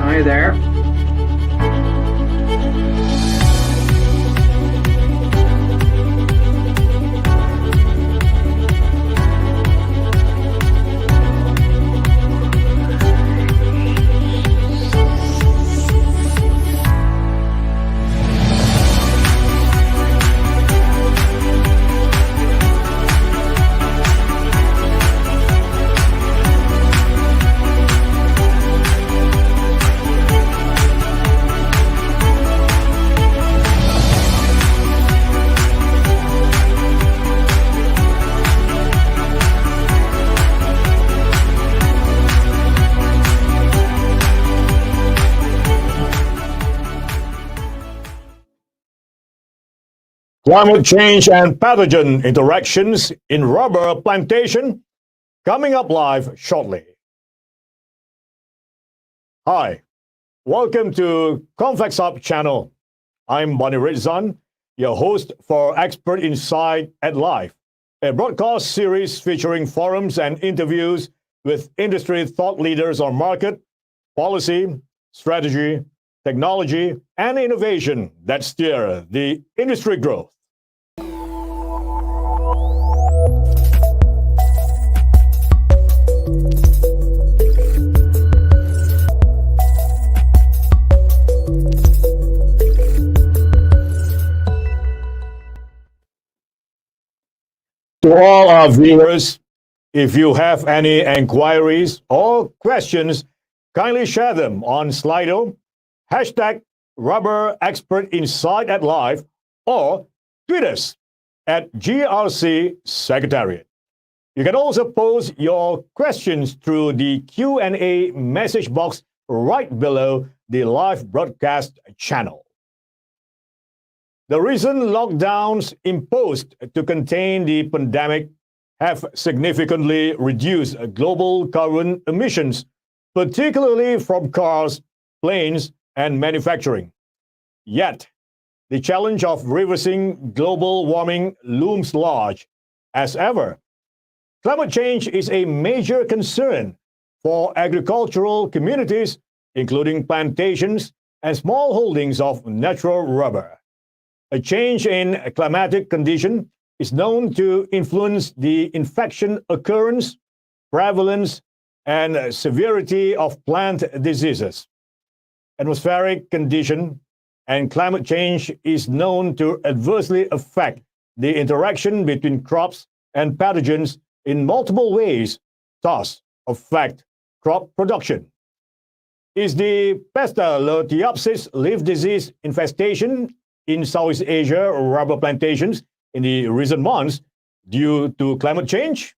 Hi there. Climate change and pathogen interactions in rubber plantation coming up live shortly. Hi, welcome to Convex Hub channel. I'm Bonnie Ritzon, your host for Expert Insight at Life, a broadcast series featuring forums and interviews with industry thought leaders on market, policy, strategy, technology, and innovation that steer the industry growth. To all our viewers, if you have any inquiries or questions, kindly share them on Slido, hashtag Rubber Expert Insight at Live, or tweet us at GRC Secretariat. You can also post your questions through the Q&A message box right below the live broadcast channel. The recent lockdowns imposed to contain the pandemic have significantly reduced global carbon emissions, particularly from cars, planes, and manufacturing. Yet, the challenge of reversing global warming looms large. As ever, climate change is a major concern for agricultural communities, including plantations and small holdings of natural rubber. A change in climatic condition is known to influence the infection occurrence, prevalence, and severity of plant diseases. Atmospheric condition and climate change is known to adversely affect the interaction between crops and pathogens in multiple ways, thus affect crop production. Is the Pestalotiopsis Leaf Disease infestation in Southeast Asia rubber plantations in the recent months due to climate change?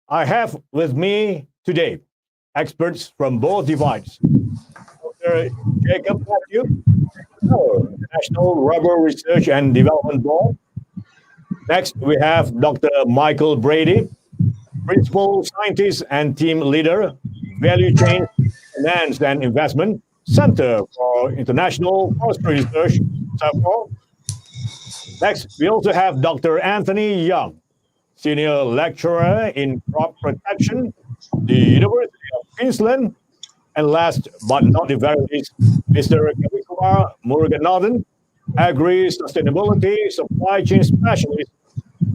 I have with me today experts from both divides. Dr. Jacob Matthew, National Rubber Research and Development Board. Next, we have Dr. Michael Brady, Principal Scientist and Team Leader, Value Chain Finance and Investment, Center for International Forestry Research, SAFOR. Next, we also have Dr. Anthony Young, Senior Lecturer in Crop Protection, the University of Queensland. And last but not the very least, Mr. Kavikumar Muruganathan, Agri-Sustainability Supply Chain Specialist,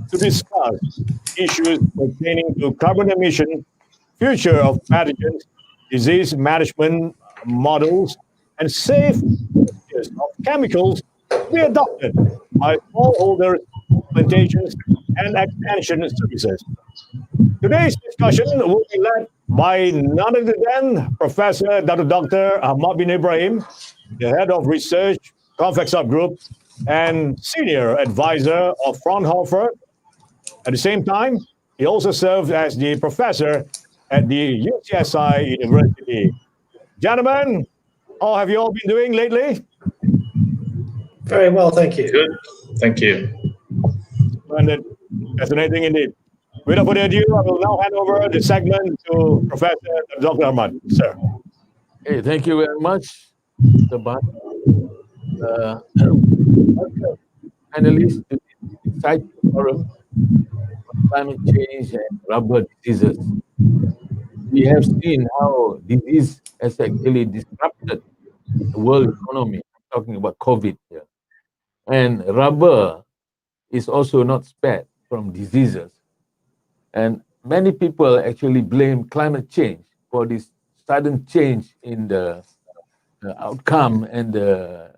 to discuss issues pertaining to carbon emission, future of pathogens, disease management models, and safe use of chemicals to be adopted by smallholders, plantations, and extension services. Today's discussion will be led by none other than Professor Dr. Ahmad bin Ibrahim, the head of research, Convex Hub Group, and senior advisor of Fraunhofer. At the same time, he also serves as the professor at the UCSI University. Gentlemen, how have you all been doing lately? Very well, thank you. Good, thank you. Splendid. Fascinating indeed. Without further ado, I will now hand over the segment to Professor Dr. Ahmad. Sir. Hey, thank you very much, Mr. Bhatt. Panelists to this exciting forum on climate change and rubber diseases. We we have seen how disease has actually disrupted the world economy. I'm talking about COVID here. And rubber is also not spared from diseases. And many people actually blame climate change for this sudden change in the outcome and the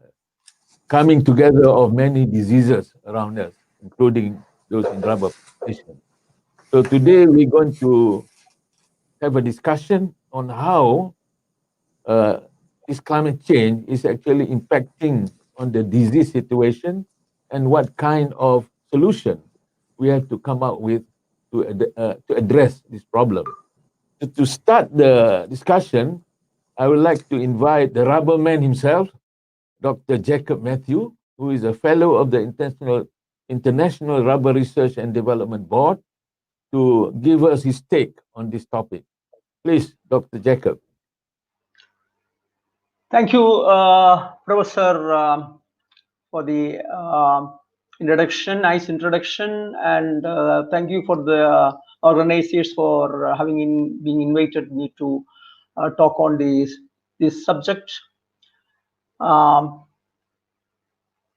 coming together of many diseases around us, including those in rubber plantation. So today we're going to have a discussion on how this climate change is actually impacting on the disease situation and what kind of solution we have to come up with to address this problem. So to start the discussion, I would like to invite the rubber man himself, Dr. Jacob Matthew, who is a fellow of the International Rubber Research and Development Board, to give us his take on this topic. Please, Dr. Jacob. Thank you, Professor, for the introduction, nice introduction, and thank you for the organizers for being invited me to talk on this subject.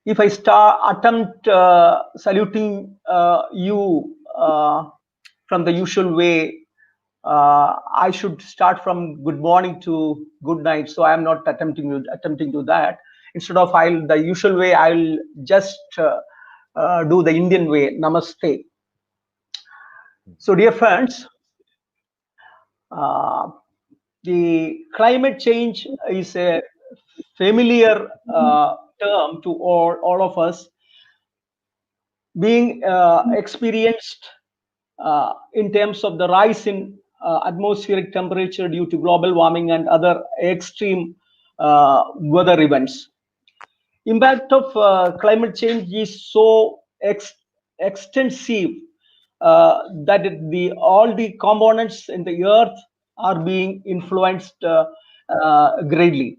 If I attempt saluting you from the usual way, I should start from good morning to good night. So I am not attempting to that. Instead of the usual way, I'll just do the Indian way. Namaste. So dear friends, the climate change is a familiar term to all of us, being experienced in terms of the rise in atmospheric temperature due to global warming and other extreme weather events. Impact of climate change is so extensive that all the components in the earth are being influenced greatly.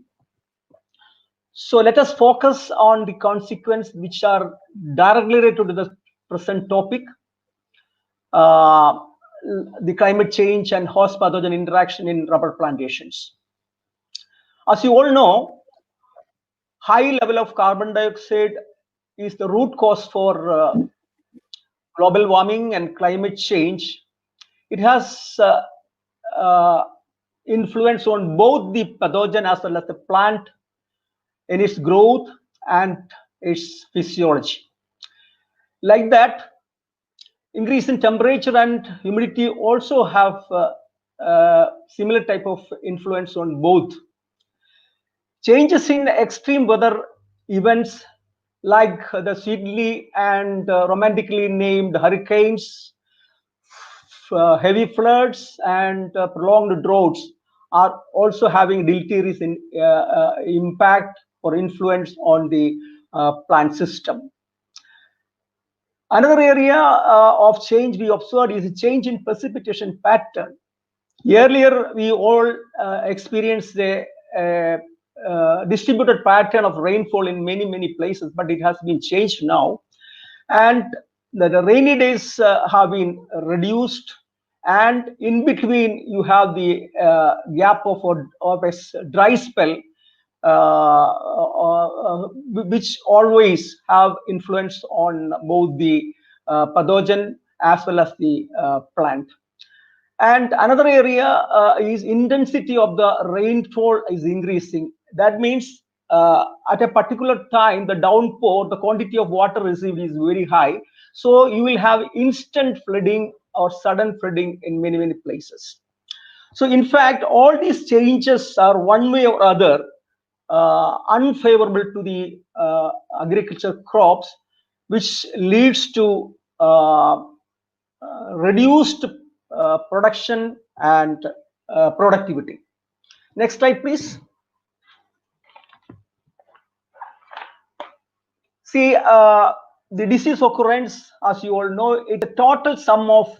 So let us focus on the consequences which are directly related to the present topic. The climate change and host pathogen interaction in rubber plantations. As you all know, high level of carbon dioxide is the root cause for global warming and climate change. It has influence on both the pathogen as well as the plant in its growth and its physiology. Like that, increase in temperature and humidity also have similar type of influence on both. Changes in extreme weather events like the sweetly and romantically named hurricanes, heavy floods, and prolonged droughts are also having deleterious impact or influence on the plant system. Another area of change we observed is a change in precipitation pattern. Earlier, we all experienced a distributed pattern of rainfall in many places, but it has been changed now. And the rainy days have been reduced. And in between, you have the gap of a dry spell, which always have influence on both the pathogen as well as the plant. And another area is intensity of the rainfall is increasing. That means at a particular time, the downpour, the quantity of water received is very high. So you will have instant flooding or sudden flooding in many places. So in fact, all these changes are one way or other unfavorable to the agriculture crops, which leads to reduced production and productivity. Next slide, please. See, the disease occurrence, as you all know, it's a total sum of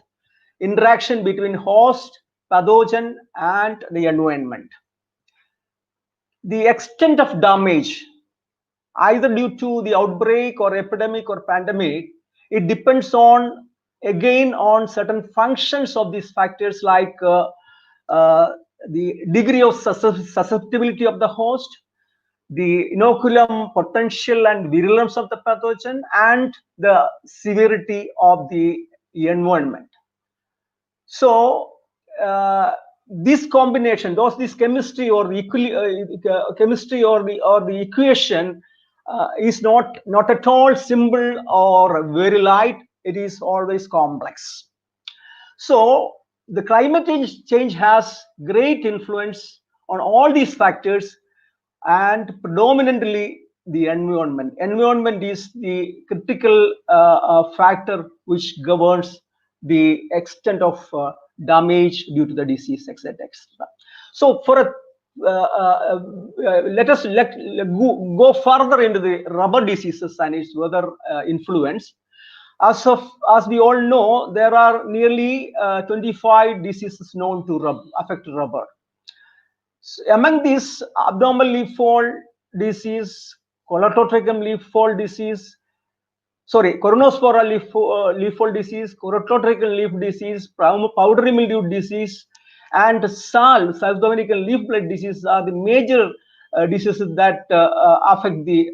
interaction between host, pathogen, and the environment. The extent of damage, either due to the outbreak or epidemic or pandemic, it depends on, again, on certain functions of these factors like the degree of susceptibility of the host, the inoculum potential and virulence of the pathogen, and the severity of the environment. So this combination, this chemistry or the chemistry or the equation is not at all simple or very light. It is always complex. So the climate change has great influence on all these factors, and predominantly the environment. Environment is the critical factor which governs the extent of damage due to the disease, etc. So for a let us go further into the rubber diseases and its weather influence. As we all know, there are nearly 25 diseases known to affect rubber. So among these, abnormal leaf fall disease, Colostotrechum leaf fall disease, Coronospora leaf fall disease, Colostotrechum leaf disease, powdery mildew disease, and South Dominican leaf blight disease are the major diseases that affect the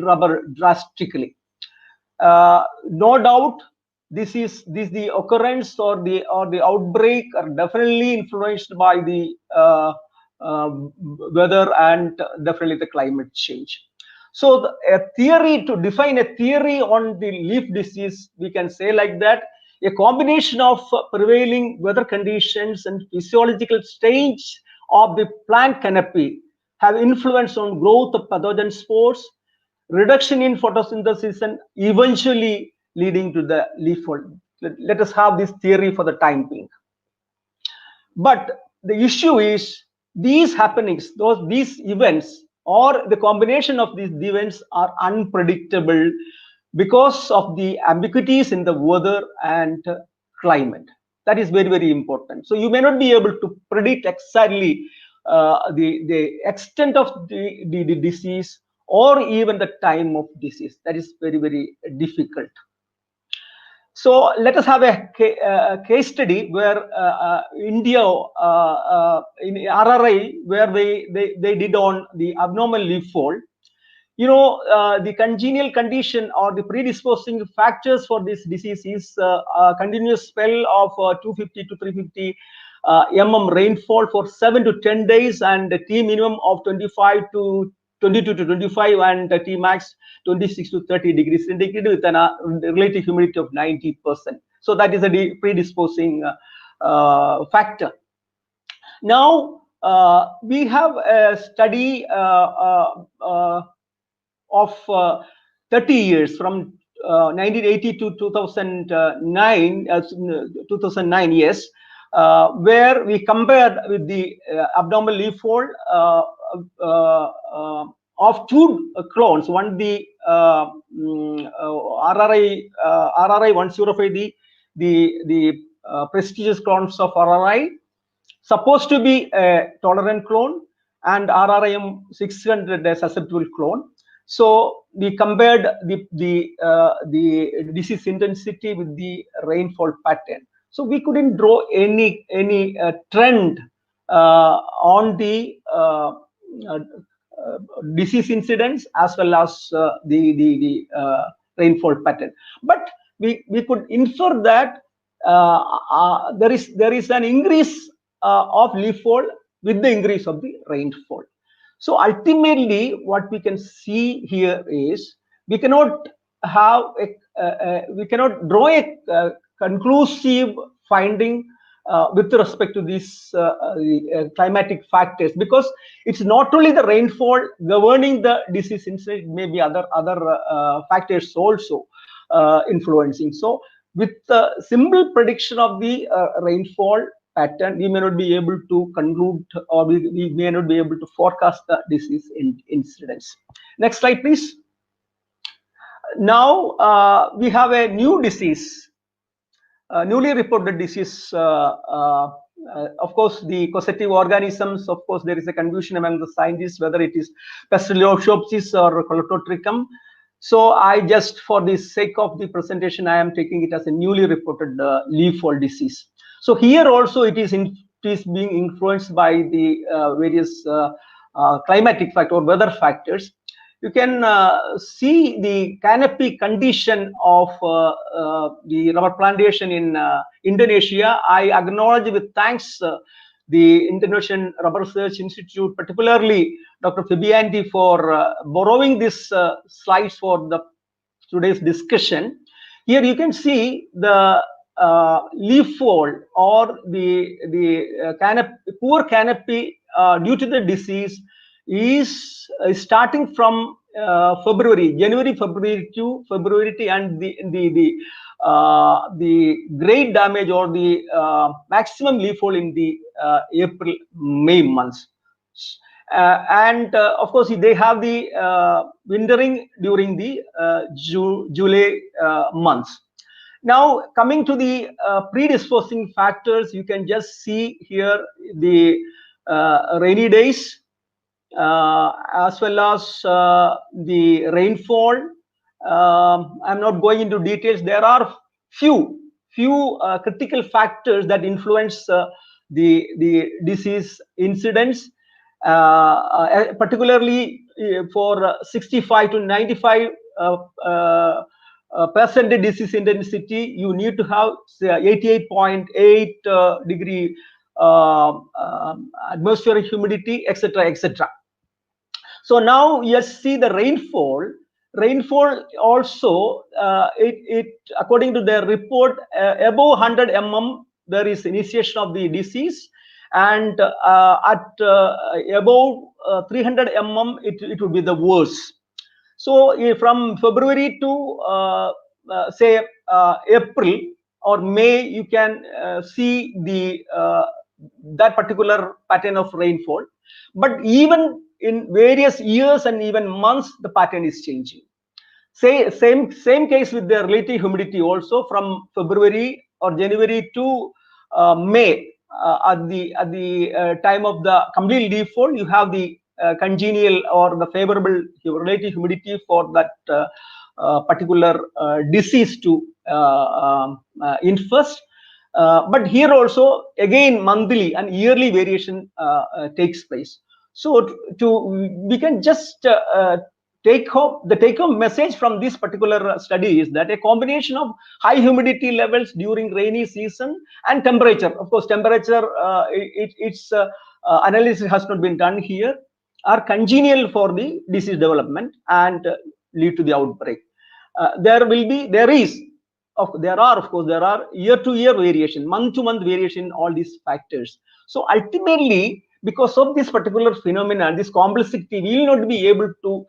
rubber drastically. No doubt, the occurrence or the outbreak are definitely influenced by the weather and definitely the climate change. So to define a theory on the leaf disease, we can say like that: a combination of prevailing weather conditions and physiological stage of the plant canopy have influence on growth of pathogen spores, reduction in photosynthesis, and eventually leading to the leaf fall. Let us have this theory for the time being. But the issue is these happenings, these events, or the combination of these events are unpredictable because of the ambiguities in the weather and climate. That is very, very important. So you may not be able to predict exactly the extent of the disease or even the time of disease. That is very, very difficult. So let us have a case study where India in RRI, where they did on the abnormal leaf fall. You know, the congenial condition or the predisposing factors for this disease is a continuous spell of 250 to 350 mm rainfall for 7 to 10 days, and a T minimum of 22 to 25 and T max 26 to 30 degrees centigrade with a relative humidity of 90%. So that is a predisposing factor. Now we have a study of 30 years from 1980 to 2009, yes, where we compared with the abnormal leaf fall of two clones, one the RRI 105, the prestigious clones of RRI, supposed to be a tolerant clone, and RRIM 600 a susceptible clone. So we compared the disease intensity with the rainfall pattern. So we couldn't draw any trend on the disease incidence as well as the rainfall pattern. But we could infer that there is an increase of leaf fall with the increase of the rainfall. So ultimately, what we can see here is we cannot draw a conclusive finding with respect to these climatic factors, because it's not only the rainfall governing the disease incidence, maybe other factors also influencing. So with the simple prediction of the rainfall pattern, we may not be able to conclude, or we may not be able to forecast the disease incidence. Next slide, please. Now we have a new disease, newly reported disease. Of course, the causative organisms, of course, there is a confusion among the scientists whether it is Pestalotiopsis or Colostotrechum. So I just, for the sake of the presentation, I am taking it as a newly reported leaf fall disease. So here also it is is being influenced by the various climatic factor or weather factors. You can see the canopy condition of the rubber plantation in Indonesia. I acknowledge with thanks the Indonesian Rubber Research Institute, particularly Dr. Fabianti, for borrowing this slides for the today's discussion. Here you can see the leaf fold or the poor canopy due to the disease is starting from January, February to February, and the great damage or the maximum leaf fold in the April, May months. And of course, they have the wintering during the July months. Now, coming to the predisposing factors, you can just see here the rainy days, as well as the rainfall. I'm not going into details. There are few critical factors that influence the disease incidence, particularly for 65 to 95 percent disease intensity. You need to have 88.8 degree atmospheric humidity, etc., etc. So now you see the rainfall. Rainfall also, it according to their report, above 100 mm there is initiation of the disease, and at above 300 mm it would be the worst. So from February to say April or May, you can see the that particular pattern of rainfall. But even in various years and even months, the pattern is changing. Same case with the relative humidity also. From February or January to May, at the time of the complete leaf fold, you have the congenial or the favorable relative humidity for that particular disease to infest. But here also, again, monthly and yearly variation takes place. So we can just take home message from this particular study is that a combination of high humidity levels during rainy season and temperature, of course, temperature, its analysis has not been done here, are congenial for the disease development and lead to the outbreak. There are year-to-year variation, month-to-month variation in all these factors. So ultimately, because of this particular phenomenon, this complexity, we will not be able to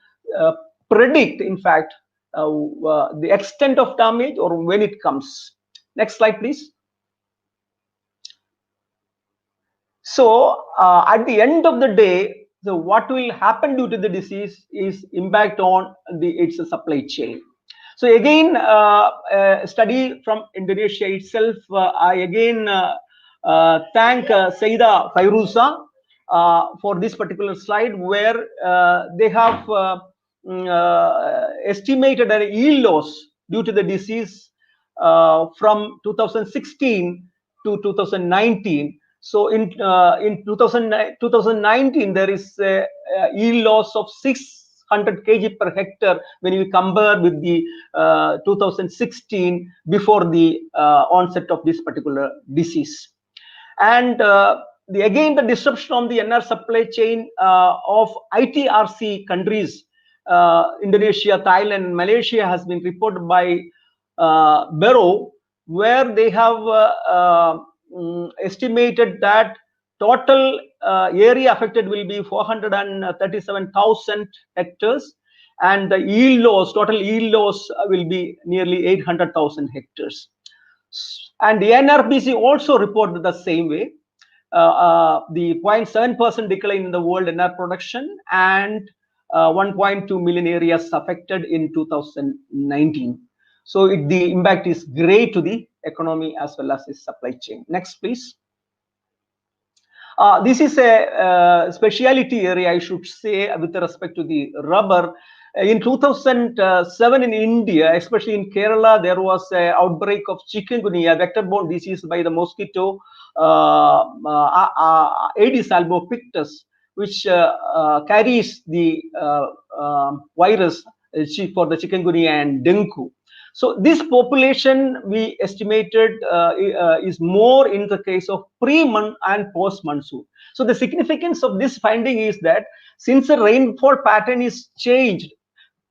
predict, in fact, the extent of damage or when it comes. Next slide, please. So at the end of the day, so what will happen due to the disease is impact on its supply chain. So again, a study from Indonesia itself, I again thank Saida Fairuza for this particular slide, where they have estimated a yield loss due to the disease from 2016 to 2019. So in 2019, there is a yield loss of 600 kg per hectare when you compare with the 2016 before the onset of this particular disease. And again, the disruption on the NR supply chain of ITRC countries, Indonesia, Thailand, Malaysia, has been reported by Bureau, where they have estimated that total area affected will be 437,000 hectares, and the total yield loss will be nearly 800,000 hectares. And the NRBC also reported the same way, the 0.7% decline in the world NR production and 1.2 million areas affected in 2019. So the impact is great to the economy as well as the supply chain. Next, please. This is a specialty area, I should say, with respect to the rubber. in 2007 in India, especially in Kerala, there was an outbreak of chikungunya, vector-borne disease by the mosquito Aedes albopictus, which carries the virus for the chikungunya and dengue. So this population we estimated is more in the case of pre-monsoon and post-monsoon. So the significance of this finding is that since the rainfall pattern is changed,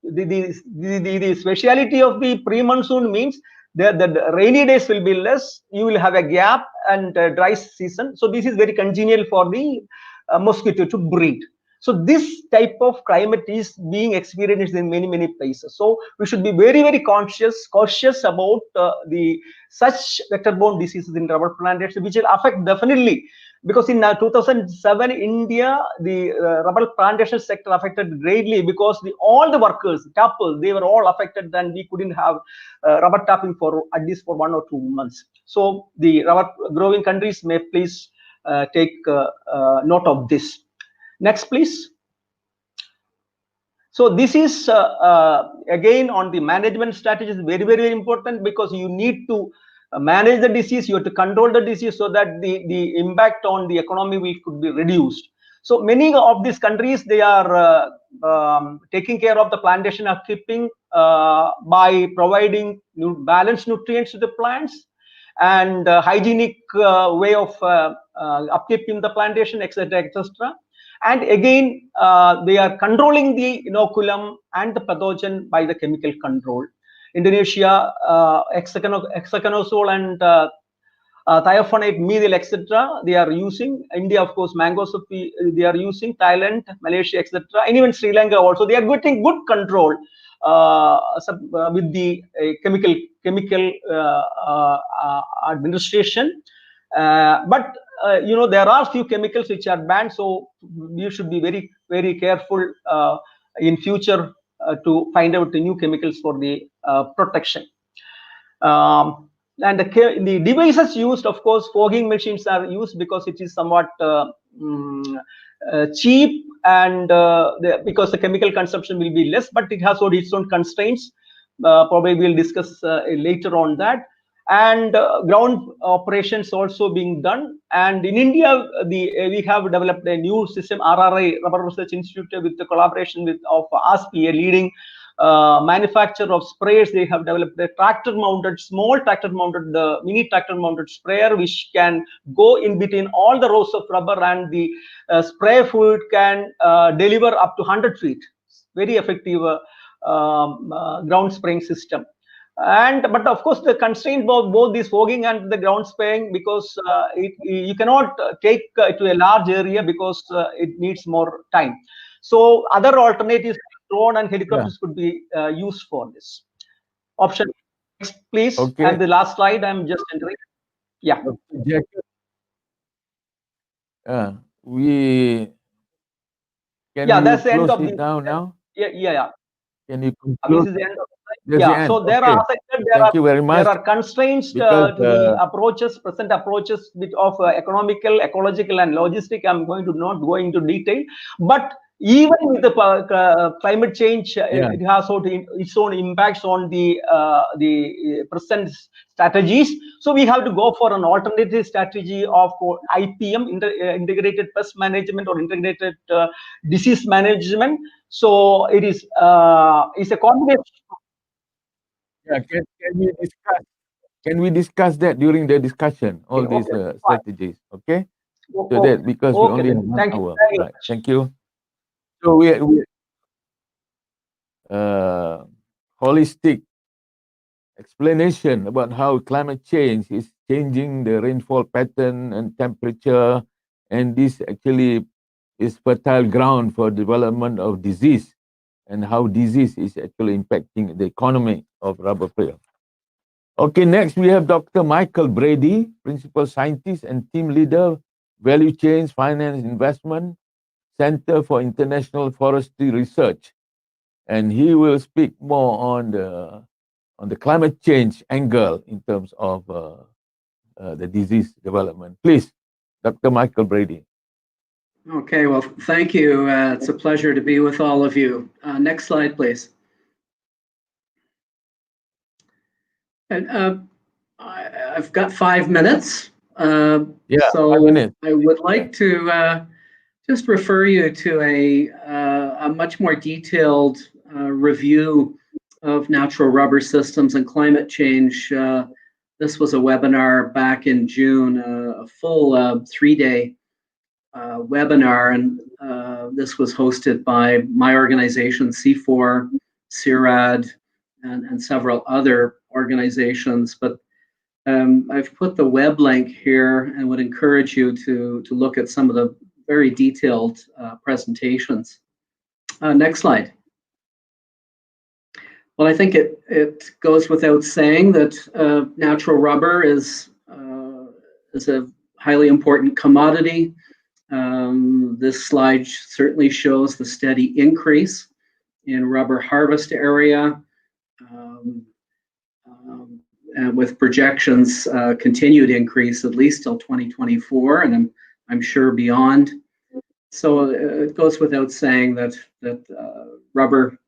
the speciality of the pre-monsoon means the rainy days will be less, you will have a gap and dry season. So this is very congenial for the mosquito to breed. So this type of climate is being experienced in many places. So we should be very cautious about the such vector-borne diseases in rubber plantation, which will affect definitely, because in 2007 India, the rubber plantation sector affected greatly because all the workers, tappers, they were all affected, and we couldn't have rubber tapping for at least for 1 or 2 months. So the rubber growing countries may please take note of this. Next, please. So this is again on the management strategy is very important, because you need to manage the disease, you have to control the disease so that the impact on the economy could be reduced. So many of these countries, they are taking care of the plantation upkeeping by providing balanced nutrients to the plants and hygienic way of upkeeping the plantation, etc. And again, they are controlling the inoculum and the pathogen by the chemical control. Indonesia, hexaconazole and thiophonate methyl, etc. they are using. India, of course, mangoes they are using. Thailand, Malaysia, etc. and even Sri Lanka also, they are getting good control with the chemical administration. But there are few chemicals which are banned, so you should be very careful in future to find out the new chemicals for the protection. And the devices used, of course, fogging machines are used because it is somewhat cheap, and because the chemical consumption will be less, but it has its own constraints. Probably we'll discuss later on that. And ground operations also being done. And in India, we have developed a new system, RRI, Rubber Research Institute, with the collaboration of ASPI, a leading manufacturer of sprayers. They have developed a small tractor mounted, mini tractor mounted sprayer, which can go in between all the rows of rubber, and the spray fluid can deliver up to 100 feet. Very effective ground spraying system. But of course, the constraint both this fogging and the ground spraying, because you cannot take to a large area because it needs more time. So other alternatives, drone and helicopters, could be used for this. Option next, please. Okay. And the last slide I'm just entering. Yeah. We can That's the end close of it down now? Yeah. Can you This conclude? is the end of That's the end. So there Okay. are affected, Thank you very much. there are constraints Because, to the approaches, present approaches of economical, ecological, and logistic. I'm going to not go into detail, but even with the climate change, it has its own impacts on the present strategies. So we have to go for an alternative strategy of IPM, integrated pest management, or integrated disease management. So it is it's a combination. Yeah, can we discuss that during the discussion, all these strategies, okay? So that, because we only have 1 hour. Right. Thank you. So we holistic explanation about how climate change is changing the rainfall pattern and temperature, and this actually is fertile ground for development of disease, and how disease is actually impacting the economy of rubber field. Okay, next we have Dr. Michael Brady, Principal Scientist and Team Leader, Value Chains, Finance, Investment, Center for International Forestry Research. And he will speak more on the climate change angle in terms of the disease development. Please, Dr. Michael Brady. Okay, well, thank you. It's a pleasure to be with all of you. Next slide, please. And I've got 5 minutes. Yeah, So 5 minutes. I would like to just refer you to a much more detailed review of natural rubber systems and climate change. This was a webinar back in June, a full 3-day webinar, and this was hosted by my organization, C4, CIRAD, and several other organizations. But I've put the web link here and would encourage you to look at some of the very detailed presentations. Next slide. Well, I think it goes without saying that natural rubber is a highly important commodity. This slide certainly shows the steady increase in rubber harvest area, and with projections continued increase at least till 2024, and I'm sure beyond. So it goes without saying that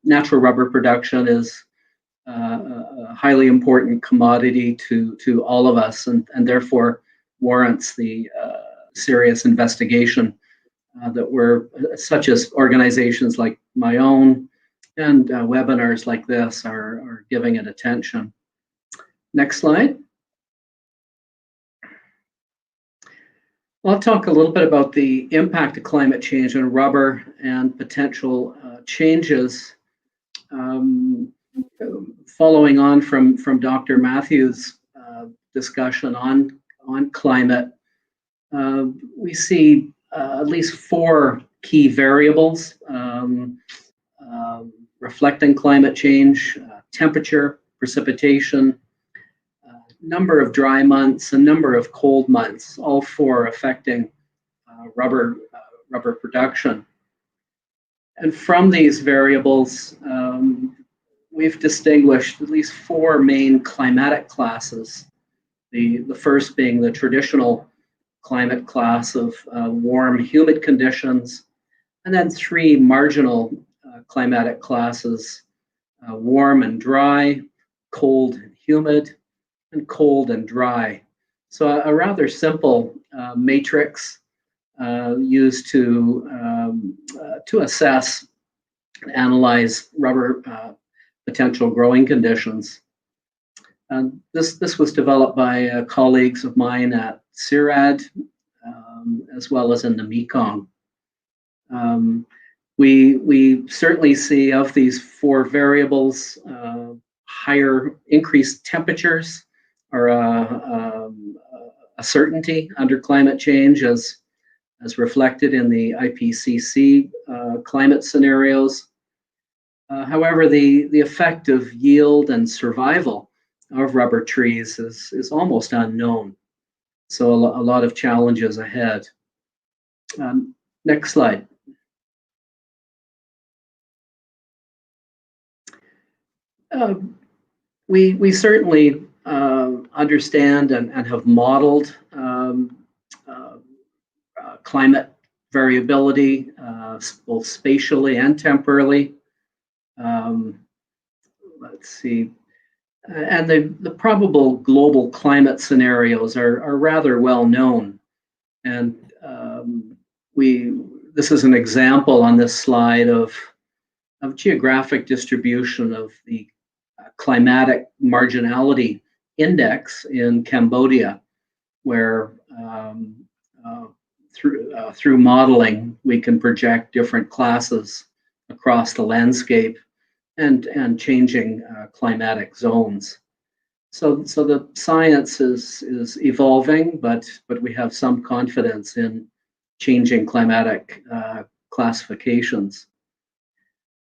natural rubber production is a highly important commodity to all of us, and therefore warrants the serious investigation that we're, such as organizations like my own and webinars like this are giving it attention. Next slide. I'll talk a little bit about the impact of climate change on rubber and potential changes. Following on from Dr. Matthews' discussion on climate, we see at least 4 key variables reflecting climate change: temperature, precipitation, number of dry months, and number of cold months, all 4 affecting rubber production. And from these variables, we've distinguished at least 4 main climatic classes. The first being the traditional climate class of warm, humid conditions, and then 3 marginal climatic classes: warm and dry, cold and humid, and cold and dry. So a rather simple matrix used to assess and analyze rubber potential growing conditions. This was developed by colleagues of mine at CIRAD, as well as in the Mekong. We certainly see of these 4 variables, higher increased temperatures are a certainty under climate change, as reflected in the IPCC climate scenarios. However, the effect of yield and survival of rubber trees is almost unknown. So a lot of challenges ahead. Next slide. We certainly understand and have modeled climate variability, both spatially and temporally. Let's see. And the probable global climate scenarios are rather well known. And this is an example on this slide of geographic distribution of the climatic marginality index in Cambodia, where through modeling we can project different classes across the landscape and changing climatic zones. So the science is evolving, but we have some confidence in changing climatic classifications.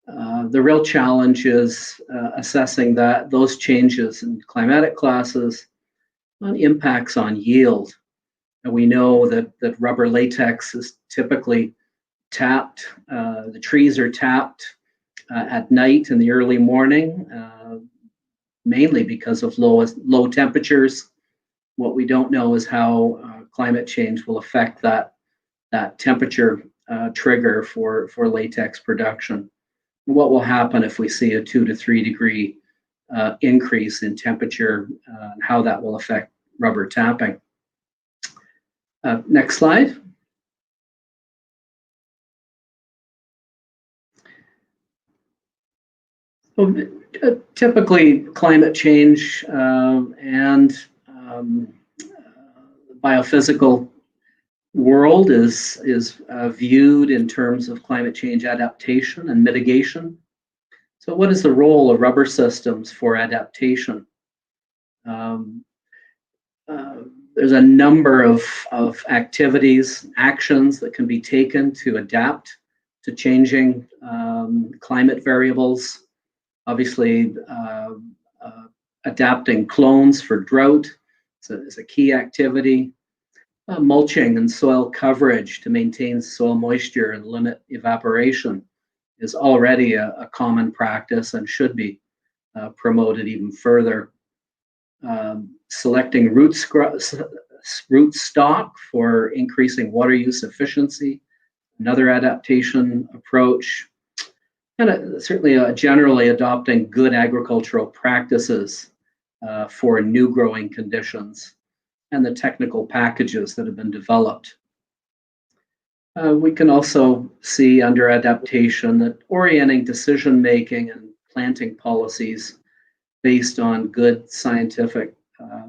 The real challenge is assessing those changes in climatic classes on impacts on yield. And we know that rubber latex is typically tapped. The trees are tapped at night in the early morning, mainly because of low temperatures. What we don't know is how climate change will affect that temperature trigger for latex production. What will happen if we see a 2 to 3 degree increase in temperature, and how that will affect rubber tapping. Next slide. So, typically, climate change and biophysical world is viewed in terms of climate change adaptation and mitigation. So what is the role of rubber systems for adaptation? There's a number of activities, actions that can be taken to adapt to changing climate variables. Obviously, adapting clones for drought is a key activity. Mulching and soil coverage to maintain soil moisture and limit evaporation is already a common practice and should be promoted even further. Selecting root stock for increasing water use efficiency, another adaptation approach. And certainly generally adopting good agricultural practices for new growing conditions, and the technical packages that have been developed. We can also see under adaptation that orienting decision-making and planting policies based on good scientific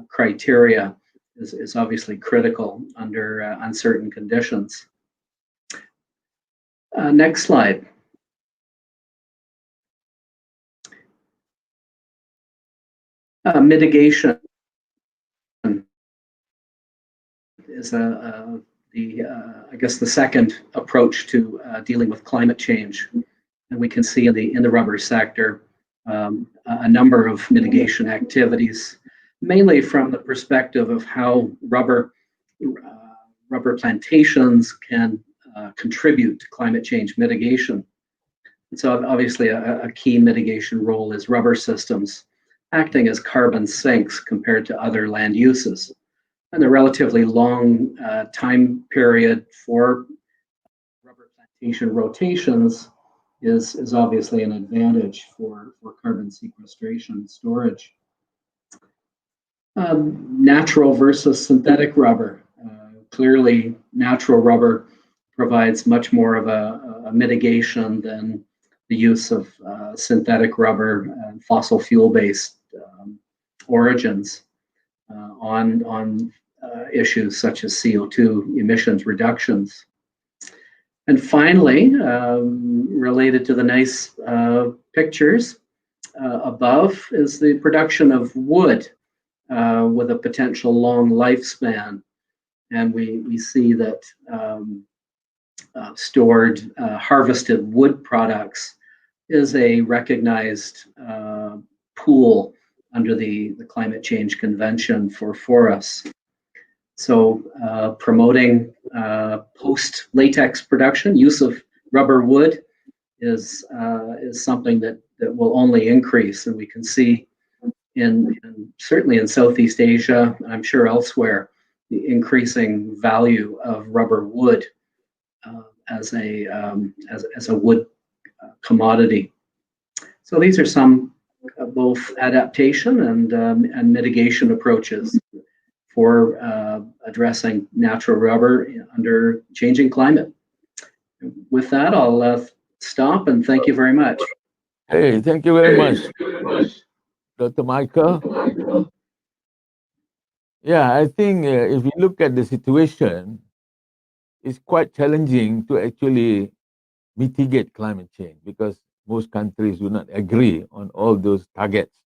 criteria is obviously critical under uncertain conditions. Next slide. Mitigation is I guess the second approach to dealing with climate change, and we can see in the rubber sector a number of mitigation activities, mainly from the perspective of how rubber plantations can contribute to climate change mitigation. And so obviously a key mitigation role is rubber systems acting as carbon sinks compared to other land uses. And the relatively long time period for rubber plantation rotations is obviously an advantage for carbon sequestration storage. Natural versus synthetic rubber. Clearly, natural rubber provides much more of a mitigation than the use of synthetic rubber and fossil fuel-based origins on issues such as CO2 emissions reductions. And finally, related to the nice pictures above is the production of wood with a potential long lifespan. And we see that stored harvested wood products is a recognized pool under the Climate Change Convention for forests. So promoting post-latex production, use of rubber wood is something that will only increase, and we can see certainly in Southeast Asia, I'm sure elsewhere, the increasing value of rubber wood as a wood commodity. So these are some both adaptation and mitigation approaches for addressing natural rubber under changing climate. With that, I'll stop and thank you very much. Hey, thank you very much, Dr. Michael. Yeah, I think if we look at the situation, it's quite challenging to actually mitigate climate change because most countries do not agree on all those targets.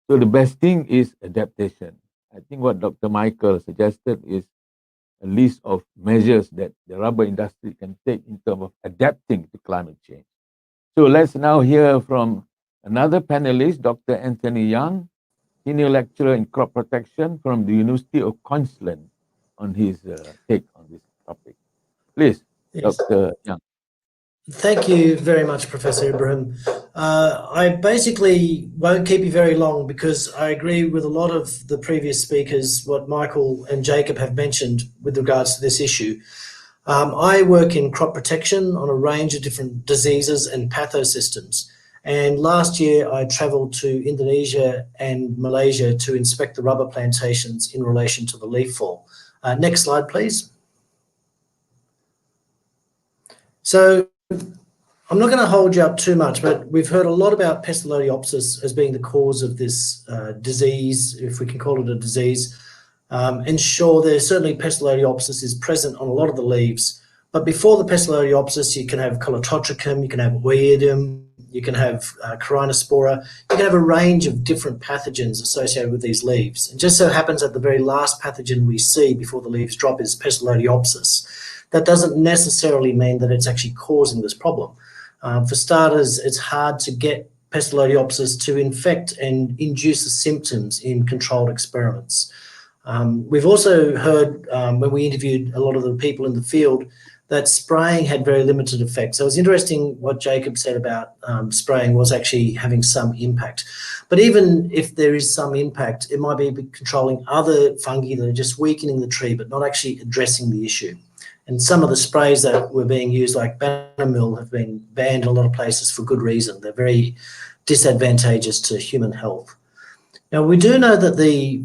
So the best thing is adaptation. I think what Dr. Michael suggested is a list of measures that the rubber industry can take in terms of adapting to climate change. So let's now hear from another panelist, Dr. Anthony Young, Senior Lecturer in Crop Protection from the University of Queensland, on his take on this topic. Please, yes. Dr. Young. Thank you very much, Professor Ibrahim. I basically won't keep you very long because I agree with a lot of the previous speakers, what Michael and Jacob have mentioned with regards to this issue. I work in crop protection on a range of different diseases and pathosystems. And last year I travelled to Indonesia and Malaysia to inspect the rubber plantations in relation to the leaf fall. Next slide, please. So I'm not going to hold you up too much, but we've heard a lot about Pestalotiopsis as being the cause of this disease, if we can call it a disease. And sure, there's certainly Pestalotiopsis is present on a lot of the leaves, but before the Pestalotiopsis, you can have Colototricum, you can have Oidium, you can have Corinospora, you can have a range of different pathogens associated with these leaves. And just so happens that the very last pathogen we see before the leaves drop is Pestalotiopsis. That doesn't necessarily mean that it's actually causing this problem. For starters, it's hard to get Pestalotiopsis to infect and induce the symptoms in controlled experiments. We've also heard when we interviewed a lot of the people in the field that spraying had very limited effect. So it was interesting what Jacob said about spraying was actually having some impact. But even if there is some impact, it might be controlling other fungi that are just weakening the tree but not actually addressing the issue. And some of the sprays that were being used, like Banamil, have been banned in a lot of places for good reason. They're very disadvantageous to human health. Now, we do know that the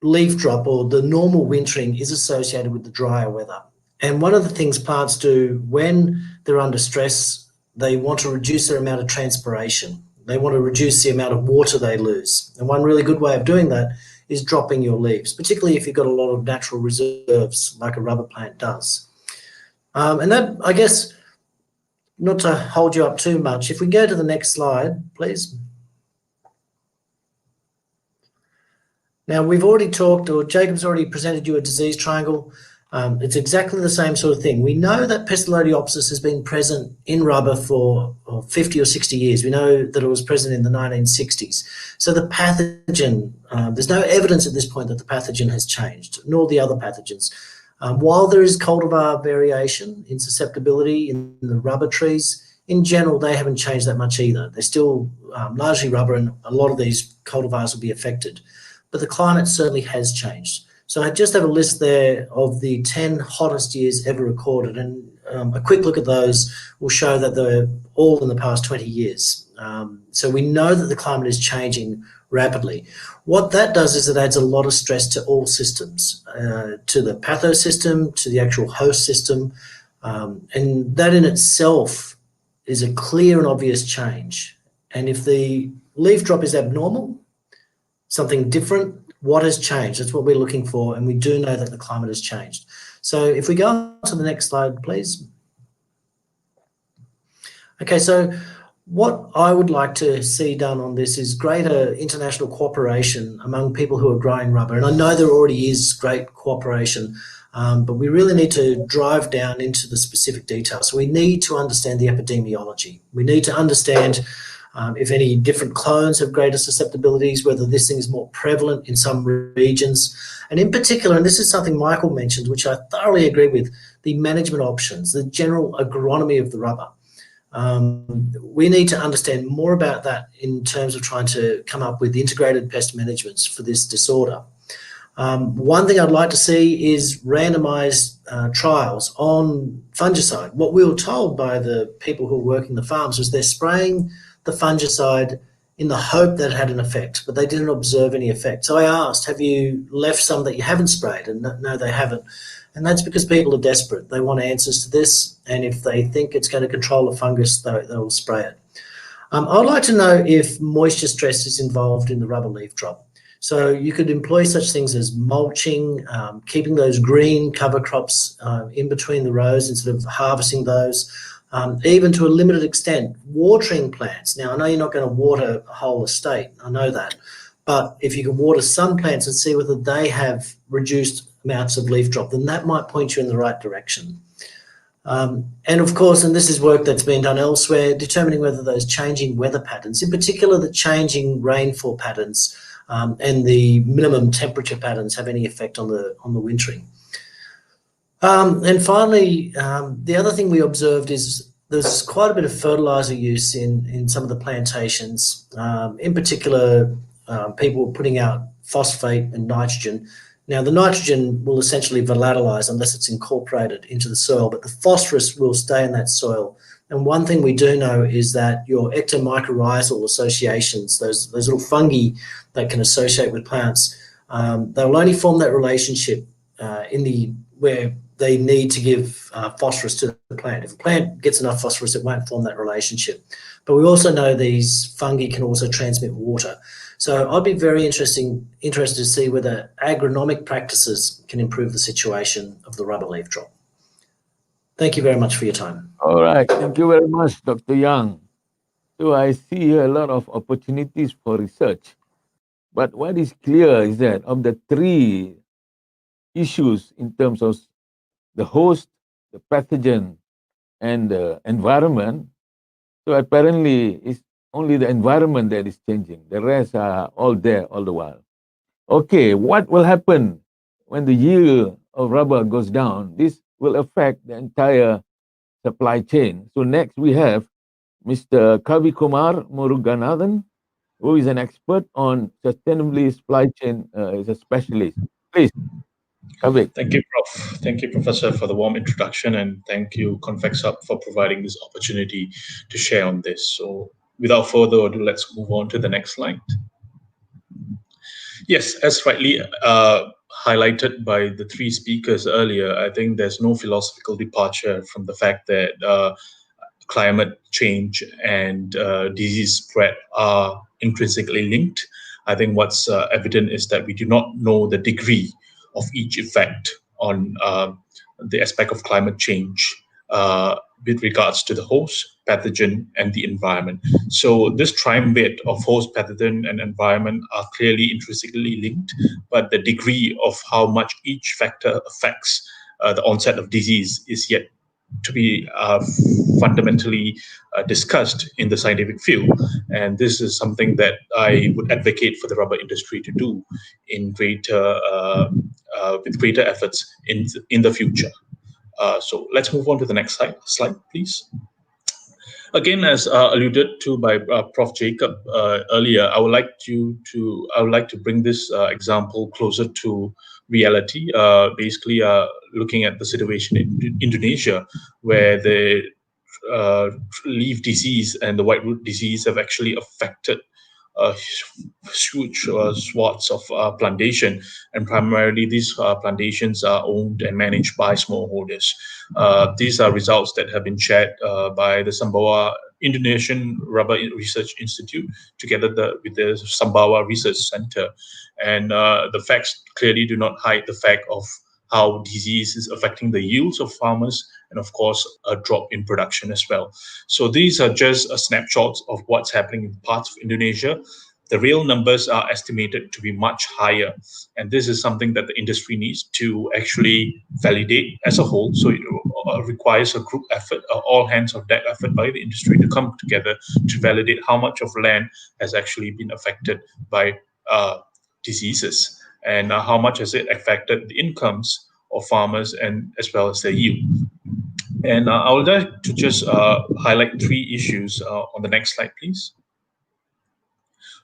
leaf drop or the normal wintering is associated with the drier weather. And one of the things plants do when they're under stress, they want to reduce their amount of transpiration. They want to reduce the amount of water they lose. And one really good way of doing that is dropping your leaves, particularly if you've got a lot of natural reserves like a rubber plant does. And that, I guess, not to hold you up too much, if we go to the next slide, please. Now, we've already talked, or Jacob's already presented you a disease triangle. It's exactly the same sort of thing. We know that Pestalotiopsis has been present in rubber for 50 or 60 years. We know that it was present in the 1960s. So the pathogen, there's no evidence at this point that the pathogen has changed, nor the other pathogens. While there is cultivar variation in susceptibility in the rubber trees, in general, they haven't changed that much either. They're still largely rubber, and a lot of these cultivars will be affected. But the climate certainly has changed. So I just have a list there of the 10 hottest years ever recorded, and a quick look at those will show that they're all in the past 20 years. So we know that the climate is changing rapidly. What that does is it adds a lot of stress to all systems, to the pathosystem, to the actual host system, and that in itself is a clear and obvious change. And if the leaf drop is abnormal, something different, what has changed? That's what we're looking for, and we do know that the climate has changed. So if we go on to the next slide, please. Okay, so what I would like to see done on this is greater international cooperation among people who are growing rubber. And I know there already is great cooperation, but we really need to drive down into the specific details. So we need to understand the epidemiology. We need to understand if any different clones have greater susceptibilities, whether this thing is more prevalent in some regions. And in particular, and this is something Michael mentioned, which I thoroughly agree with, the management options, the general agronomy of the rubber. We need to understand more about that in terms of trying to come up with integrated pest managements for this disorder. One thing I'd like to see is randomized trials on fungicide. What we were told by the people who are working the farms was they're spraying the fungicide in the hope that it had an effect, but they didn't observe any effect. So I asked, have you left some that you haven't sprayed? And no, they haven't. And that's because people are desperate. They want answers to this, and if they think it's going to control a fungus, they'll spray it. I'd like to know if moisture stress is involved in the rubber leaf drop. So you could employ such things as mulching, keeping those green cover crops in between the rows instead of harvesting those, even to a limited extent, watering plants. Now, I know you're not going to water a whole estate, I know that, but if you can water some plants and see whether they have reduced amounts of leaf drop, then that might point you in the right direction. And of course, and this is work that's been done elsewhere, determining whether those changing weather patterns, in particular the changing rainfall patterns and the minimum temperature patterns, have any effect on the wintering. And finally, the other thing we observed is there's quite a bit of fertilizer use in some of the plantations. In particular, people were putting out phosphate and nitrogen. Now, the nitrogen will essentially volatilize unless it's incorporated into the soil, but the phosphorus will stay in that soil. And one thing we do know is that your ectomycorrhizal associations, those little fungi that can associate with plants, they will only form that relationship where they need to give phosphorus to the plant. If a plant gets enough phosphorus, it won't form that relationship. But we also know these fungi can also transmit water. So I'd be very interested to see whether agronomic practices can improve the situation of the rubber leaf drop. Thank you very much for your time. All right. Thank you very much, Dr. Yang. So I see here a lot of opportunities for research. But what is clear is that of the three issues in terms of the host, the pathogen, and the environment, so apparently it's only the environment that is changing. The rest are all there all the while. Okay, what will happen when the yield of rubber goes down? This will affect the entire supply chain. So next we have Mr. Kavi Kumar Muruganathan, who is an expert on sustainability supply chain, is a specialist. Please, Kavi. Thank you, Prof. Thank you, Professor, for the warm introduction, and thank you, Convex Hub, for providing this opportunity to share on this. So without further ado, let's move on to the next slide. Yes, as rightly highlighted by the three speakers earlier, I think there's no philosophical departure from the fact that climate change and disease spread are intrinsically linked. I think what's evident is that we do not know the degree of each effect on the aspect of climate change with regards to the host, pathogen, and the environment. So this triumvirate of host, pathogen, and environment are clearly intrinsically linked, but the degree of how much each factor affects the onset of disease is yet to be fundamentally discussed in the scientific field. And this is something that I would advocate for the rubber industry to do in with greater efforts in the future. So let's move on to the next slide, please. Again, as alluded to by Prof. Jacob earlier, I would like to bring this example closer to reality. Basically, looking at the situation in Indonesia, where the leaf disease and the white root disease have actually affected huge swaths of plantation, and primarily these plantations are owned and managed by smallholders. These are results that have been shared by the Sumbawa Indonesian Rubber Research Institute together with the Sumbawa Research Center, and the facts clearly do not hide the fact of how disease is affecting the yields of farmers, and of course a drop in production as well. So these are just snapshots of what's happening in parts of Indonesia. The real numbers are estimated to be much higher, and this is something that the industry needs to actually validate as a whole. So it requires a group effort, all hands on deck effort by the industry to come together to validate how much of land has actually been affected by diseases, and how much has it affected the incomes of farmers and as well as their yield. And I would like to just highlight three issues on the next slide, please,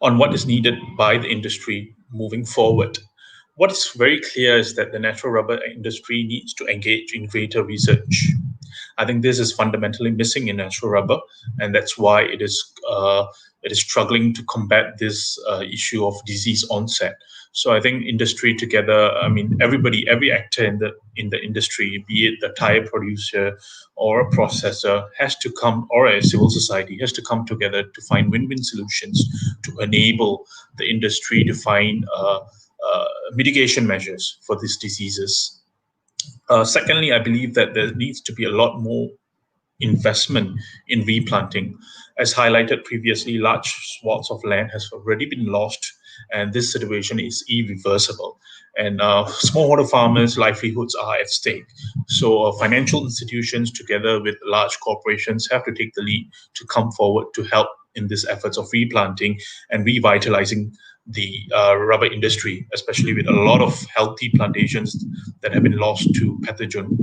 on what is needed by the industry moving forward. What is very clear is that the natural rubber industry needs to engage in greater research. I think this is fundamentally missing in natural rubber, and that's why it is struggling to combat this issue of disease onset. So I think industry together, I mean, every actor in the industry, be it the tire producer or a processor, has to come, or a civil society has to come together to find win-win solutions to enable the industry to find mitigation measures for these diseases. Secondly, I believe that there needs to be a lot more investment in replanting. As highlighted previously, large swaths of land has already been lost, and this situation is irreversible. And smallholder farmers' livelihoods are at stake. So financial institutions together with large corporations have to take the lead to come forward to help in these efforts of replanting and revitalizing the rubber industry, especially with a lot of healthy plantations that have been lost to pathogen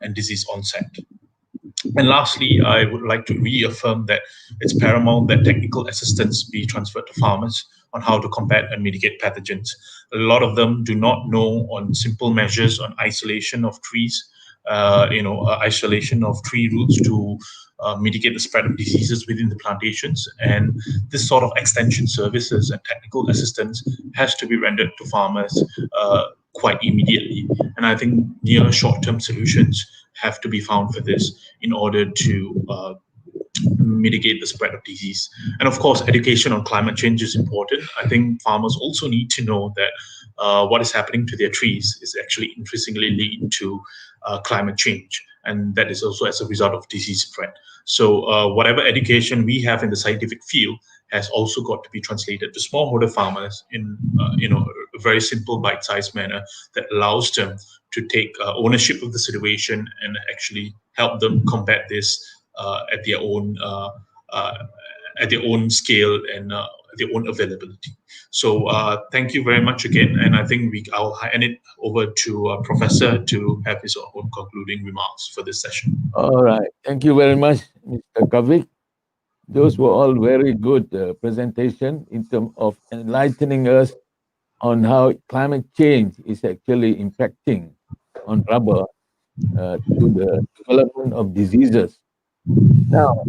and disease onset. And lastly, I would like to reaffirm that it's paramount that technical assistance be transferred to farmers on how to combat and mitigate pathogens. A lot of them do not know on simple measures on isolation of trees, isolation of tree roots to mitigate the spread of diseases within the plantations. And this sort of extension services and technical assistance has to be rendered to farmers quite immediately. And I think near short-term solutions have to be found for this in order to mitigate the spread of disease. And of course, education on climate change is important. I think farmers also need to know that what is happening to their trees is actually increasingly leading to climate change, and that is also as a result of disease spread. So whatever education we have in the scientific field has also got to be translated to smallholder farmers in a very simple bite-sized manner that allows them to take ownership of the situation and actually help them combat this at their own scale and their own availability. So thank you very much again, and I think I'll hand it over to Professor to have his own concluding remarks for this session. All right, thank you very much, Mr. Kavik. Those were all very good presentation in terms of enlightening us on how climate change is actually impacting on rubber to the development of diseases. Now,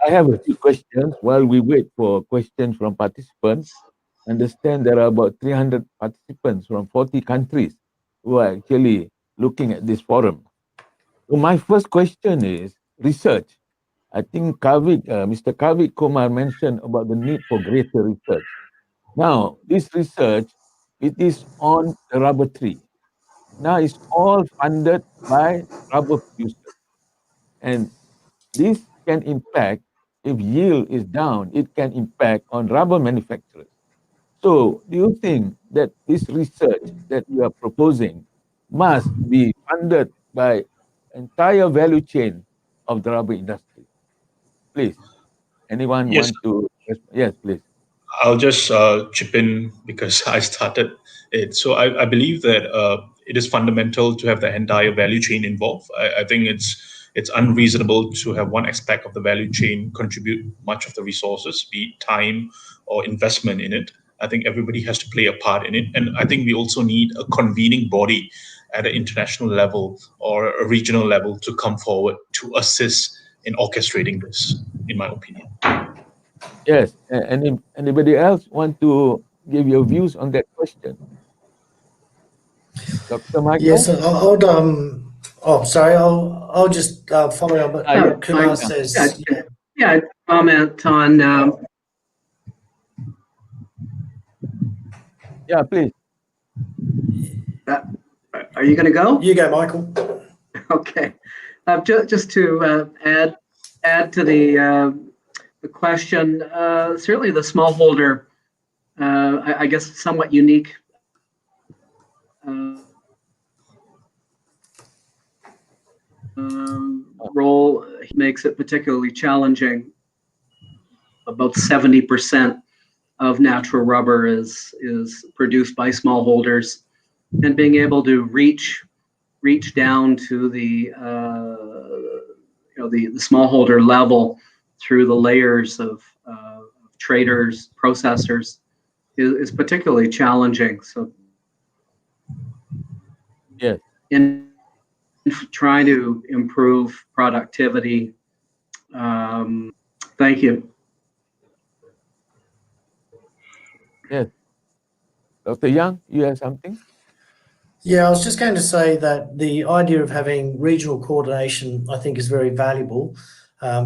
I have a few questions while we wait for questions from participants. Understand there are about 300 participants from 40 countries who are actually looking at this forum. So my first question is research. I think Mr. Kavik Kumar mentioned about the need for greater research. Now, this research, it is on the rubber tree. Now, it's all funded by rubber producers. And this can impact, if yield is down, it can impact on rubber manufacturers. So, do you think that this research that you are proposing must be funded by entire value chain of the rubber industry? Please, anyone Yes. want to? Yes, please. I'll just chip in because I started it. So I believe that it is fundamental to have the entire value chain involved. I think it's unreasonable to have one aspect of the value chain contribute much of the resources, be it time or investment in it. I think everybody has to play a part in it. And I think we also need a convening body at an international level or a regional level to come forward to assist in orchestrating this, in my opinion. Yes. Anybody else want to give your views on that question? Dr. Michael? Yes, I'll just follow up what Kumar says. Comment on. Yeah, please. Are you going to go? You go, Michael. Okay. Just to add to the question, certainly the smallholder, I guess, somewhat unique role makes it particularly challenging. About 70% of natural rubber is produced by smallholders, and being able to reach down to the smallholder level through the layers of traders, processors is particularly challenging. So, yes, in trying to improve productivity. Thank you. Yes. Dr. Young, you have something? Yeah, I was just going to say that the idea of having regional coordination, I think, is very valuable,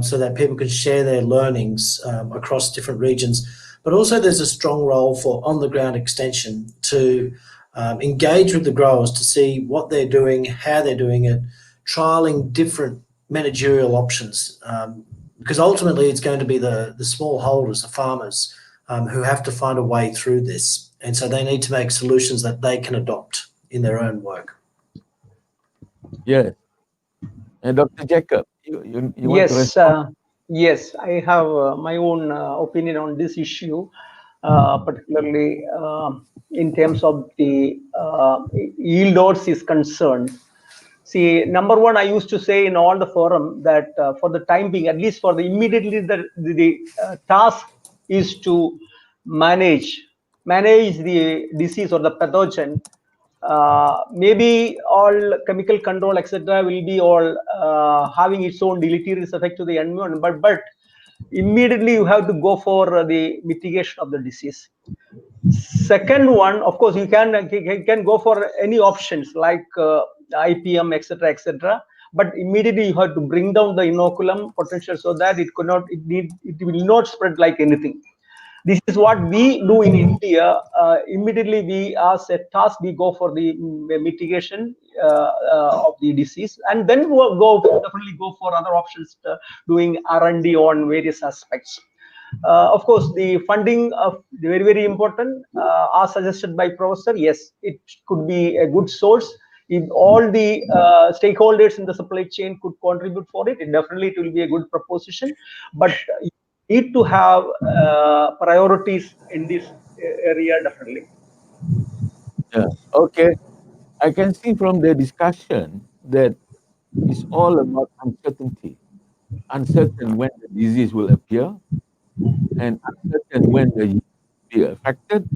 so that people can share their learnings across different regions. But also there's a strong role for on-the-ground extension to engage with the growers to see what they're doing, how they're doing it, trialing different managerial options, because ultimately it's going to be the smallholders, the farmers, who have to find a way through this. And so they need to make solutions that they can adopt in their own work. Yes. And Dr. Jacob, you want Yes, to respond? yes, I have my own opinion on this issue, particularly in terms of the yield odds is concerned. See, number one, I used to say in all the forum that for the time being, at least for the immediately, the task is to manage manage the disease or the pathogen, maybe all chemical control, etc., will be all having its own deleterious effect to the environment. But immediately you have to go for the mitigation of the disease. Second one, of course, you can go for any options like IPM, etc., etc. But immediately you have to bring down the inoculum potential so that it will not spread like anything. This is what we do in India. Immediately, we as a task, we go for the mitigation of the disease, and then we'll definitely go for other options, doing R&D on various aspects. Of course, the funding of very, very important, as suggested by Professor. Yes, it could be a good source. If all the stakeholders in the supply chain could contribute for it, definitely it will be a good proposition. But you need to have priorities in this area, definitely. Yeah. Okay. I can see from the discussion that it's all about uncertainty. Uncertain when the disease will appear and uncertain when the yield will be affected.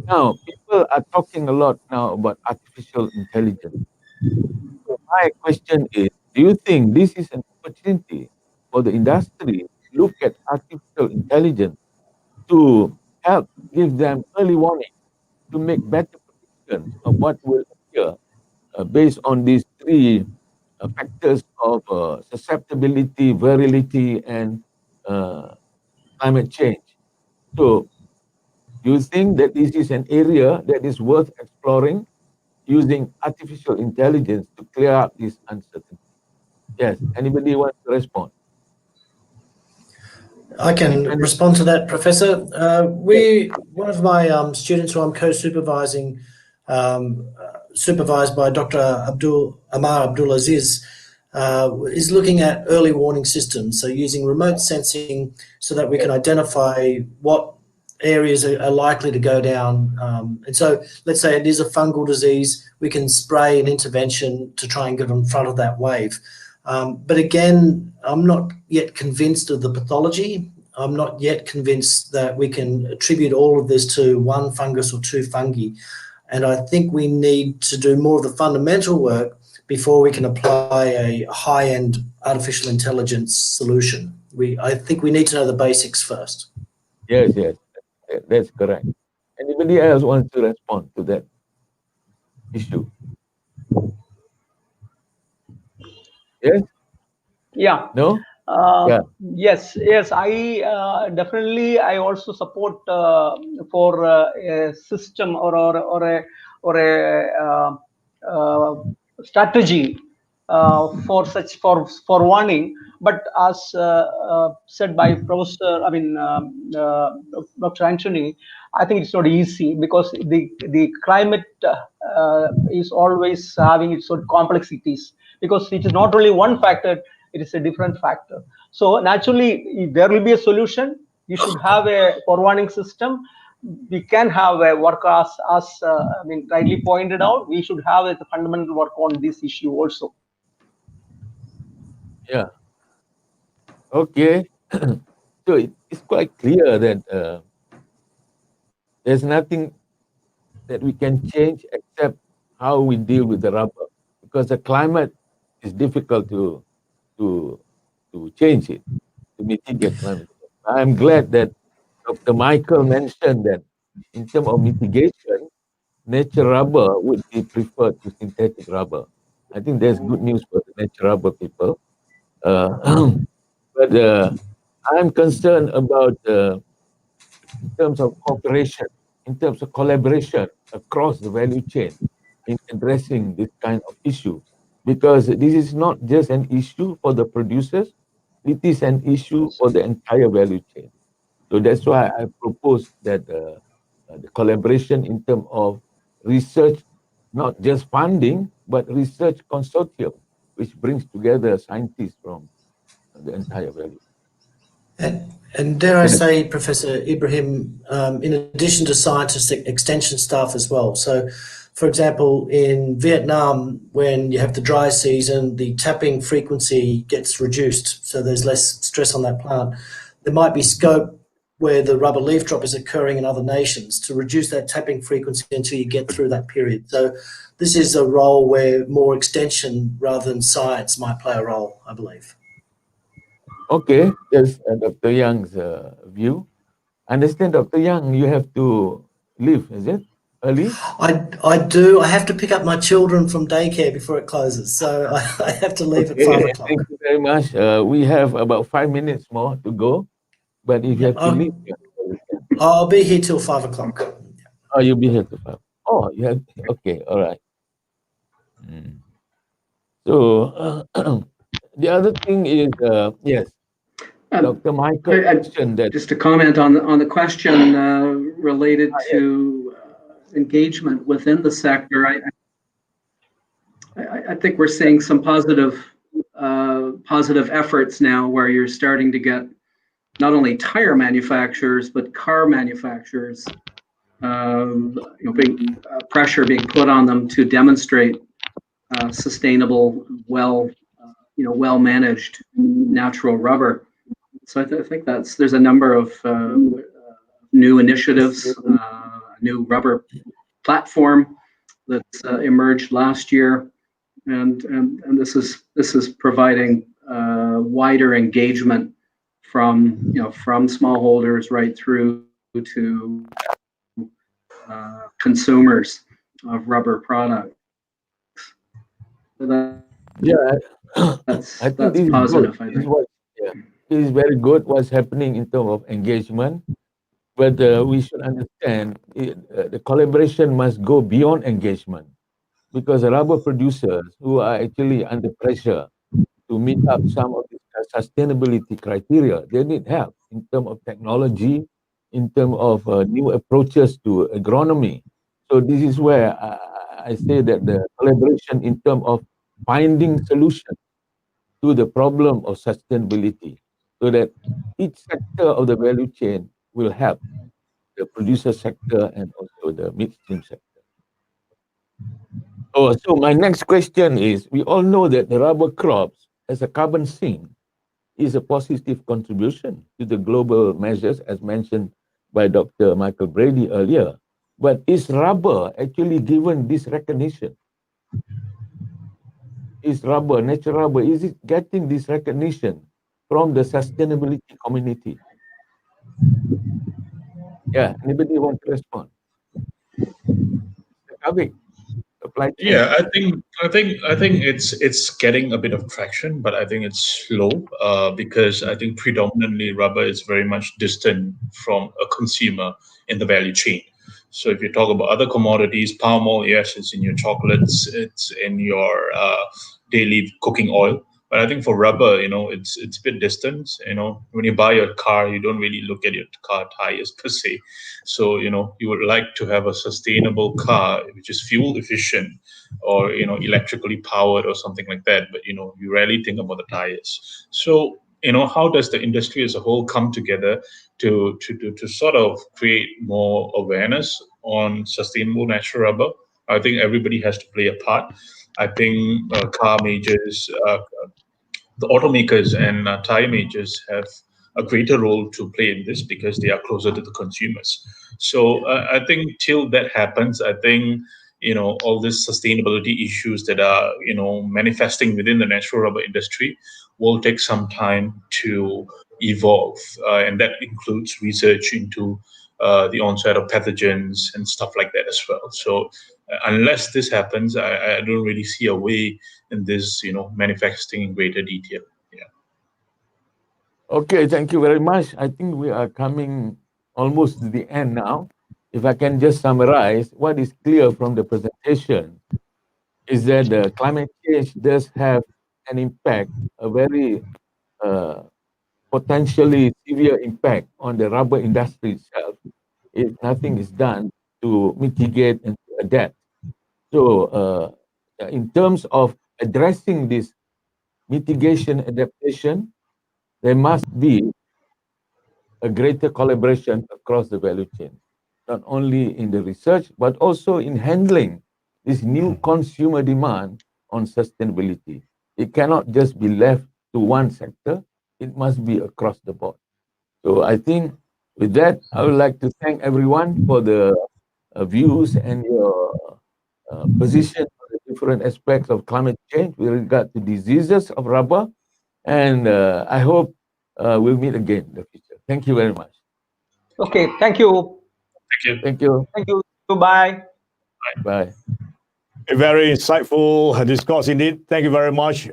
Now, people are talking a lot now about artificial intelligence. So my question is, do you think this is an opportunity for the industry to look at artificial intelligence to help give them early warning, to make better predictions of what will appear based on these three factors of susceptibility, virility, and climate change? So, do you think that this is an area that is worth exploring using artificial intelligence to clear up this uncertainty? Yes. Anybody wants to respond? I can respond to that, Professor. One of my students who I'm co-supervising, supervised by Dr. Amar Abdulaziz, is looking at early warning systems, so using remote sensing so that we can identify what areas are likely to go down. And so let's say it is a fungal disease, we can spray an intervention to try and get in front of that wave. But again, I'm not yet convinced of the pathology. I'm not yet convinced that we can attribute all of this to one fungus or two fungi. And I think we need to do more of the fundamental work before we can apply a high-end artificial intelligence solution. I think we need to know the basics first. Yes, that's correct. Anybody else wants to respond to that issue? Yes? Yeah. No? Yeah. Yes. I definitely. I also support for a system or a strategy for warning. But as said by Professor, Dr. Anthony, I think it's not easy because the climate is always having its own complexities, because it is not only one factor, it is a different factor. So naturally, if there will be a solution, you should have a forewarning system. We can have a work as rightly pointed out, we should have a fundamental work on this issue also. Yeah. Okay. So it's quite clear that there's nothing that we can change except how we deal with the rubber, because the climate is difficult to change it, to mitigate climate change. I'm glad that Dr. Michael mentioned that in terms of mitigation, natural rubber would be preferred to synthetic rubber. I think there's good news for the natural rubber people. But I'm concerned about in terms of cooperation, in terms of collaboration across the value chain in addressing this kind of issue, because this is not just an issue for the producers, it is an issue for the entire value chain. So that's why I propose that the collaboration in terms of research, not just funding, but research consortium, which brings together scientists from the entire value. And dare I say, Professor Ibrahim, in addition to scientists, extension staff as well. So, for example, in Vietnam, when you have the dry season, the tapping frequency gets reduced, so there's less stress on that plant. There might be scope where the rubber leaf drop is occurring in other nations to reduce that tapping frequency until you get through that period. So this is a role where more extension rather than science might play a role, I believe. Okay, that's Dr. Young's view. Understand, Dr. Young, you have to leave, is it? Early? I do. I have to pick up my children from daycare before it closes, so I have to leave at 5 Okay, o'clock. thank you very much. We have about 5 minutes more to go, but if you Yeah, have to leave, I'll be here till 5 o'clock. oh, you'll be here to 5. Oh, you have, okay, all right. Mm. So, the other thing is, yes, Dr. Michael mentioned that. Just to comment on the question related to engagement within the sector, I think we're seeing some positive efforts now where you're starting to get not only tire manufacturers but car manufacturers, pressure being put on them to demonstrate sustainable, well managed natural rubber. So I think there's a number of new initiatives, new rubber platform that's emerged last year, and this is providing wider engagement from smallholders right through to consumers of rubber products. So Yeah, that's I think this is positive. good. I think. This is very good what's happening in terms of engagement, but we should understand the collaboration must go beyond engagement, because rubber producers who are actually under pressure to meet up some of the sustainability criteria, they need help in terms of technology, in terms of new approaches to agronomy. So this is where I say that the collaboration in terms of finding solutions to the problem of sustainability, so that each sector of the value chain will help the producer sector and also the midstream sector. Oh, so my next question is, we all know that the rubber crops as a carbon sink is a positive contribution to the global measures as mentioned by Dr. Michael Brady earlier. But is rubber actually given this recognition? Is rubber, natural rubber, is it getting this recognition from the sustainability community? Yeah, anybody want to respond? Mr. Kavik, supply chain. Yeah, I think it's getting a bit of traction, but I think it's slow because I think predominantly rubber is very much distant from a consumer in the value chain. So if you talk about other commodities, palm oil, yes, it's in your chocolates, it's in your daily cooking oil. But I think for rubber, it's a bit distant. When you buy a car, you don't really look at your car tires per se. So you would like to have a sustainable car which is fuel efficient or electrically powered or something like that. But you rarely think about the tires. So how does the industry as a whole come together to sort of create more awareness on sustainable natural rubber? I think everybody has to play a part. I think car majors, the automakers and tire majors have a greater role to play in this because they are closer to the consumers. So I think till that happens, I think all these sustainability issues that are manifesting within the natural rubber industry will take some time to evolve, and that includes research into the onset of pathogens and stuff like that as well. So unless this happens, I don't really see a way in this, manifesting in greater detail. Yeah. Okay, thank you very much. I think we are coming almost to the end now. If I can just summarize, what is clear from the presentation is that the climate change does have an impact, a very potentially severe impact on the rubber industry itself if nothing is done to mitigate and to adapt. So, in terms of addressing this mitigation adaptation, there must be a greater collaboration across the value chain, not only in the research, but also in handling this new consumer demand on sustainability. It cannot just be left to one sector, it must be across the board. So I think With that, I would like to thank everyone for the views and your position on the different aspects of climate change with regard to diseases of rubber. And I hope we'll meet again in the future. Thank you very much. Okay, thank you. Thank you. Thank you. Thank you. Goodbye. Bye. A very insightful discourse indeed. Thank you very much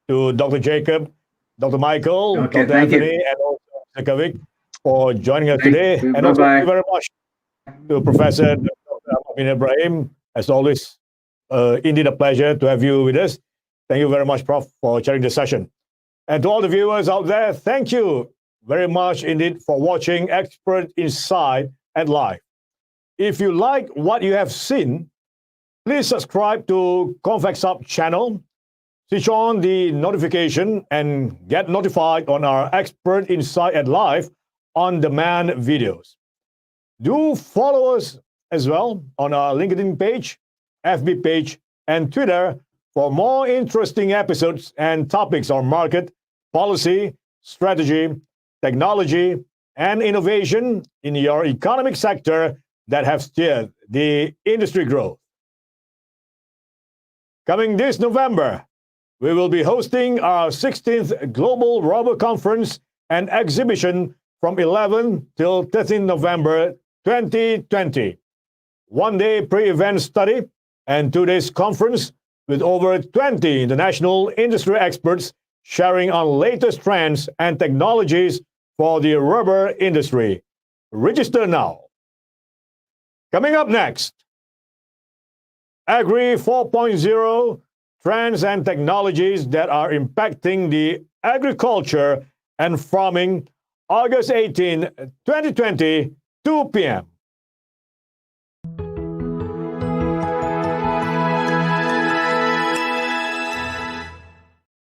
to Dr. Jacob, Dr. Michael, Okay, Dr. thank you. Anthony, and also Mr. Kavik for joining us Thank today. you. And also Bye-bye. thank you very much to Professor Dr. Amin Ibrahim. As always, indeed a pleasure to have you with us. Thank you very much, Prof, for chairing the session. And to all the viewers out there, thank you very much indeed for watching Expert Insight and Live. If you like what you have seen, please subscribe to Convex Up channel, switch on the notification, and get notified on our Expert Insight and Live on-demand videos. Do follow us as well on our LinkedIn page, FB page, and Twitter for more interesting episodes and topics on market, policy, strategy, technology, and innovation in your economic sector that have steered the industry growth. Coming this November, we will be hosting our 16th Global Rubber Conference and Exhibition from 11 till 13 November 2020. One-day pre-event study and 2 days conference with over 20 international industry experts sharing on latest trends and technologies for the rubber industry. Register now. Coming up next, Agri 4.0, trends and technologies that are impacting the agriculture and farming, August 18, 2020, 2 p.m.